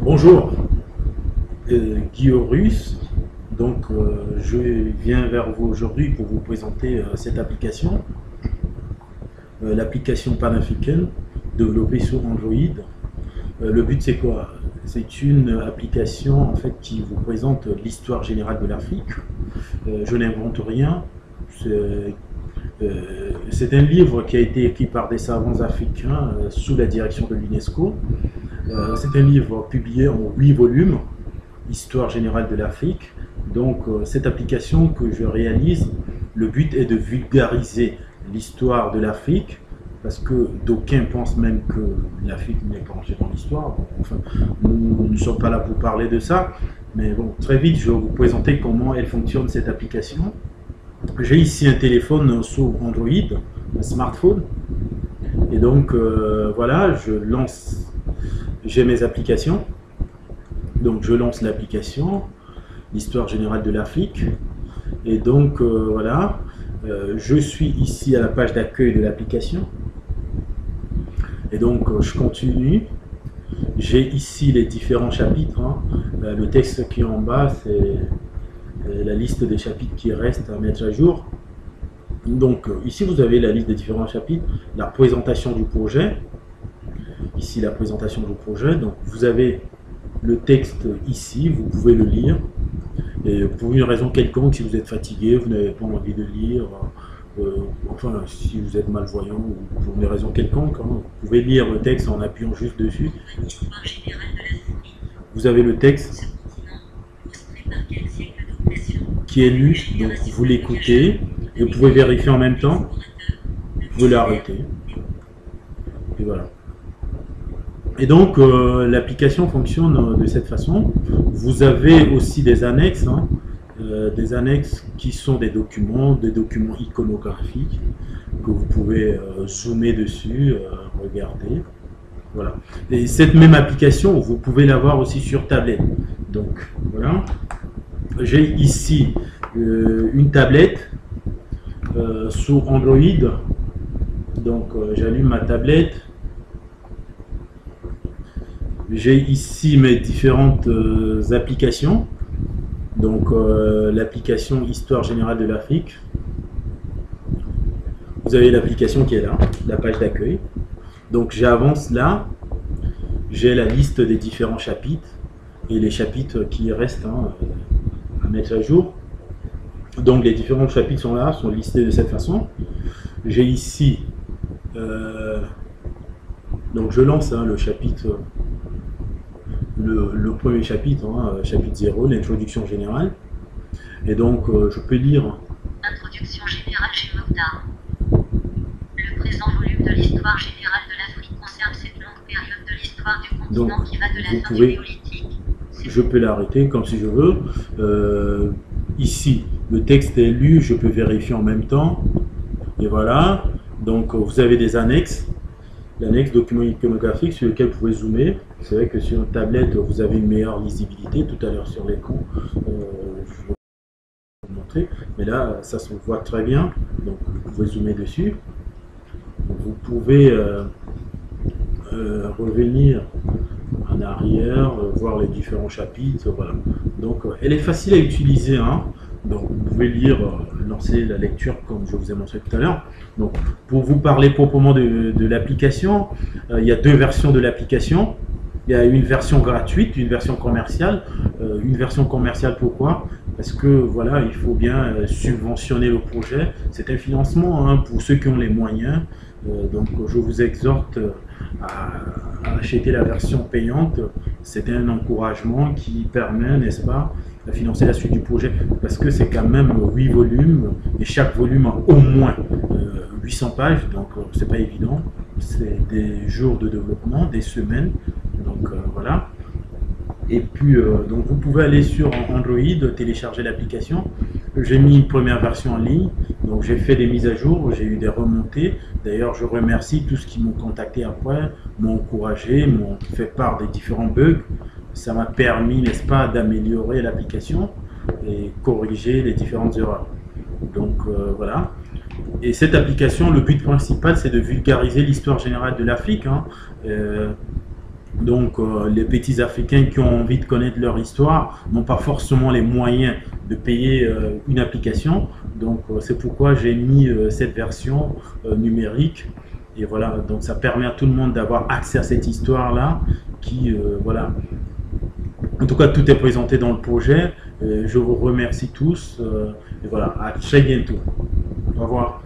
Bonjour, Guillaume Russe. Donc, je viens vers vous aujourd'hui pour vous présenter cette application, l'application panafricaine développée sur Android. Le but, c'est quoi? C'est une application en fait qui vous présente l'histoire générale de l'Afrique. Je n'invente rien. C'est un livre qui a été écrit par des savants africains sous la direction de l'UNESCO. C'est un livre publié en 8 volumes, Histoire générale de l'Afrique. Donc cette application que je réalise, le but est de vulgariser l'histoire de l'Afrique, parce que d'aucuns pensent même que l'Afrique n'est pas rangée dans l'histoire. Bon, enfin, nous ne sommes pas là pour parler de ça, mais bon, très vite je vais vous présenter comment elle fonctionne cette application. J'ai ici un téléphone sous Android, un smartphone, et donc voilà, j'ai mes applications. Donc je lance l'application, l'histoire générale de l'Afrique, et donc voilà, je suis ici à la page d'accueil de l'application, et donc je continue. J'ai ici les différents chapitres, hein. Le texte qui est en bas, c'est la liste des chapitres qui restent à mettre à jour. Donc ici vous avez la liste des différents chapitres, la présentation du projet, ici la présentation du projet. Donc vous avez le texte ici, vous pouvez le lire, et pour une raison quelconque, si vous êtes fatigué, vous n'avez pas envie de lire, enfin si vous êtes malvoyant ou pour une raison quelconque, hein, vous pouvez lire le texte en appuyant juste dessus. Vous avez le texte qui est lu, donc vous l'écoutez, et vous pouvez vérifier en même temps, vous pouvez l'arrêter, et voilà. Et donc l'application fonctionne de cette façon. Vous avez aussi des annexes, hein, des annexes qui sont des documents iconographiques que vous pouvez zoomer dessus, regarder. Voilà. Et cette même application, vous pouvez l'avoir aussi sur tablette. Donc voilà. J'ai ici une tablette sous Android. Donc j'allume ma tablette. J'ai ici mes différentes applications. Donc l'application Histoire générale de l'Afrique. Vous avez l'application qui est là, la page d'accueil. Donc j'avance là. J'ai la liste des différents chapitres et les chapitres qui restent, hein, à mettre à jour. Donc les différents chapitres sont là, sont listés de cette façon. J'ai ici, donc je lance, hein, le chapitre, le premier chapitre, hein, chapitre 0, l'introduction générale. Et donc je peux lire. Introduction générale chez Mokhtar. Le présent volume de l'histoire générale de l'Afrique concerne cette longue période de l'histoire du continent qui va de la fin du néolithique. Je peux l'arrêter comme si je veux. Ici, le texte est lu, je peux vérifier en même temps. Et voilà. Donc, vous avez des annexes. L'annexe document iconographique sur lequel vous pouvez zoomer. C'est vrai que sur une tablette, vous avez une meilleure lisibilité. Tout à l'heure sur l'écran, je vais vous montrer. Mais là, ça se voit très bien. Donc, vous pouvez zoomer dessus. Vous pouvez revenir en arrière, voir les différents chapitres, voilà. Donc elle est facile à utiliser, hein. Donc vous pouvez lire, lancer la lecture comme je vous ai montré tout à l'heure. Donc pour vous parler proprement de l'application, il y a deux versions de l'application. Il y a une version gratuite, une version commerciale. Une version commerciale, pourquoi? Parce que voilà, il faut bien subventionner le projet. C'est un financement, hein, pour ceux qui ont les moyens. Donc je vous exhorte à acheter la version payante. C'est un encouragement qui permet, n'est-ce pas, à financer la suite du projet, parce que c'est quand même 8 volumes et chaque volume a au moins 800 pages, donc c'est pas évident. C'est des jours de développement, des semaines, donc voilà. Et puis donc vous pouvez aller sur Android, télécharger l'application. J'ai mis une première version en ligne, donc j'ai fait des mises à jour, j'ai eu des remontées. D'ailleurs, je remercie tous ceux qui m'ont contacté après, m'ont encouragé, m'ont fait part des différents bugs. Ça m'a permis, n'est-ce pas, d'améliorer l'application et corriger les différentes erreurs. Donc voilà. Et cette application, le but principal, c'est de vulgariser l'histoire générale de l'Afrique, hein. Donc les petits Africains qui ont envie de connaître leur histoire n'ont pas forcément les moyens de payer une application. Donc c'est pourquoi j'ai mis cette version numérique. Et voilà, donc ça permet à tout le monde d'avoir accès à cette histoire-là qui, voilà. En tout cas, tout est présenté dans le projet. Je vous remercie tous. Et voilà, à très bientôt. Au revoir.